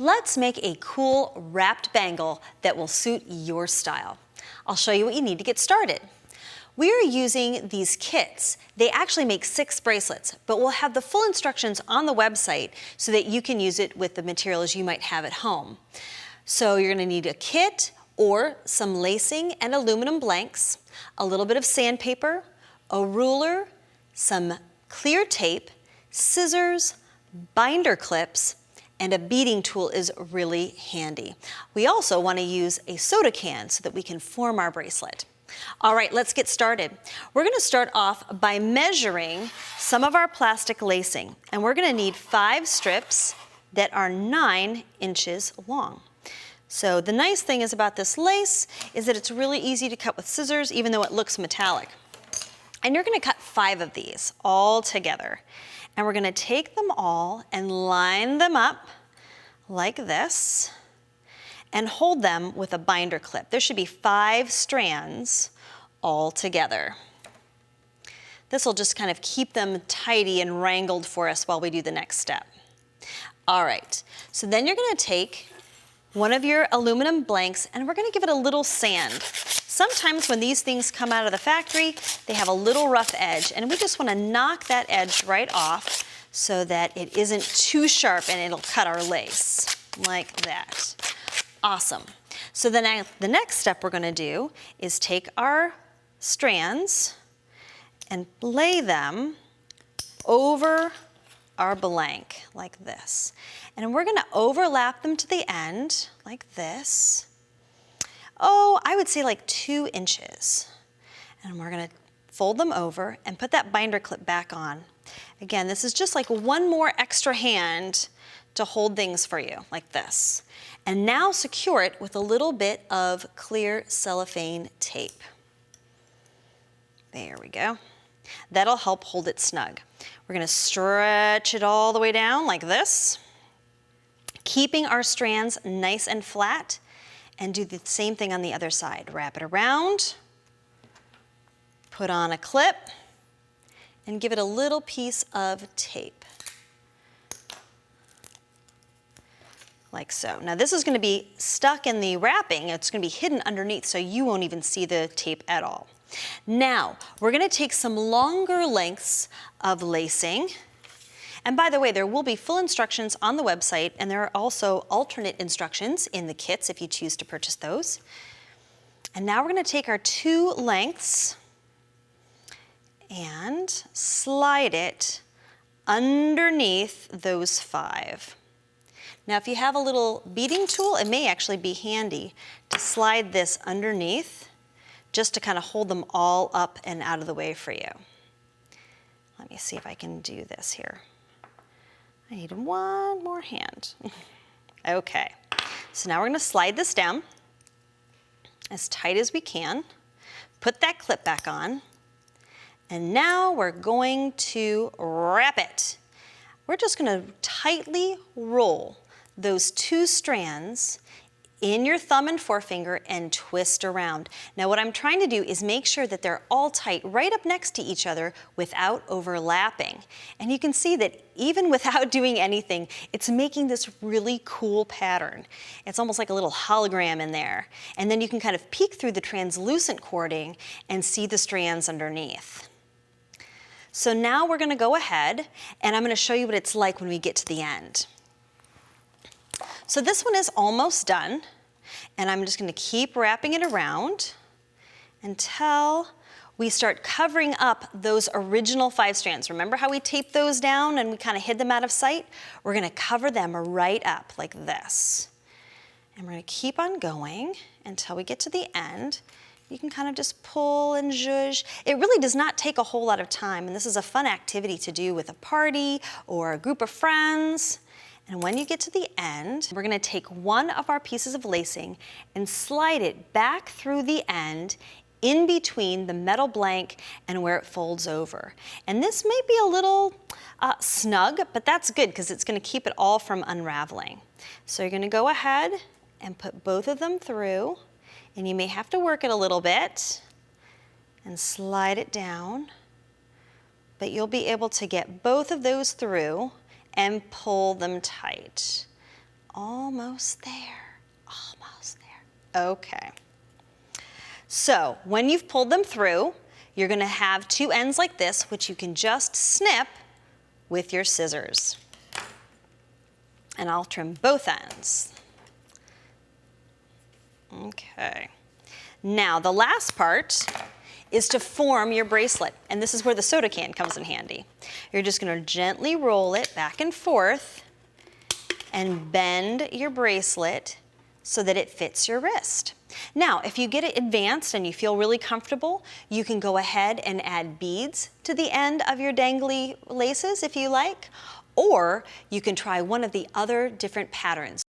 Let's make a cool wrapped bangle that will suit your style. I'll show you what you need to get started. We are using these kits. They actually make 6 bracelets, but we'll have the full instructions on the website so that you can use it with the materials you might have at home. So you're gonna need a kit or some lacing and aluminum blanks, a little bit of sandpaper, a ruler, some clear tape, scissors, binder clips, and a beading tool is really handy. We also want to use a soda can so that we can form our bracelet. All right, let's get started. We're going to start off by measuring some of our plastic lacing, and we're going to need 5 strips that are 9 inches long. So the nice thing is about this lace is that it's really easy to cut with scissors, even though it looks metallic. And you're going to cut 5 of these all together. And we're going to take them all and line them up like this and hold them with a binder clip. There should be 5 strands all together. This will just kind of keep them tidy and wrangled for us while we do the next step. All right, so then you're going to take one of your aluminum blanks and we're going to give it a little sand. Sometimes when these things come out of the factory, they have a little rough edge, and we just want to knock that edge right off so that it isn't too sharp and it'll cut our lace, like that. Awesome. So then the next step we're going to do is take our strands and lay them over our blank like this. And we're going to overlap them to the end like this. Oh, I would say like 2 inches. And we're going to fold them over and put that binder clip back on. Again, this is just like one more extra hand to hold things for you, like this. And now secure it with a little bit of clear cellophane tape. There we go. That'll help hold it snug. We're going to stretch it all the way down like this, keeping our strands nice and flat, and do the same thing on the other side. Wrap it around, put on a clip, and give it a little piece of tape. Like so. Now this is going to be stuck in the wrapping. It's going to be hidden underneath, so you won't even see the tape at all. Now, we're going to take some longer lengths of lacing. And by the way, there will be full instructions on the website, and there are also alternate instructions in the kits if you choose to purchase those. And now we're going to take our 2 lengths and slide it underneath those 5. Now, if you have a little beading tool, it may actually be handy to slide this underneath just to kind of hold them all up and out of the way for you. Let me see if I can do this here. I need one more hand. Okay, so now we're going to slide this down as tight as we can, put that clip back on, and now we're going to wrap it. We're just going to tightly roll those 2 strands in your thumb and forefinger and twist around. Now what I'm trying to do is make sure that they're all tight right up next to each other without overlapping. And you can see that even without doing anything, it's making this really cool pattern. It's almost like a little hologram in there. And then you can kind of peek through the translucent cording and see the strands underneath. So now we're going to go ahead and I'm going to show you what it's like when we get to the end. So this one is almost done, and I'm just going to keep wrapping it around until we start covering up those original 5 strands. Remember how we taped those down and we kind of hid them out of sight? We're going to cover them right up like this. And we're going to keep on going until we get to the end. You can kind of just pull and zhuzh. It really does not take a whole lot of time, and this is a fun activity to do with a party or a group of friends. And when you get to the end, we're going to take one of our pieces of lacing and slide it back through the end in between the metal blank and where it folds over. And this may be a little snug, but that's good because it's going to keep it all from unraveling. So you're going to go ahead and put both of them through, and you may have to work it a little bit and slide it down, but you'll be able to get both of those through and pull them tight. almost there, almost there. Okay. So when you've pulled them through, you're gonna have two ends like this, which you can just snip with your scissors. And I'll trim both ends. Okay. Now the last part is to form your bracelet, and this is where the soda can comes in handy. You're just gonna gently roll it back and forth and bend your bracelet so that it fits your wrist. Now, if you get it advanced and you feel really comfortable, you can go ahead and add beads to the end of your dangly laces if you like, or you can try one of the other different patterns.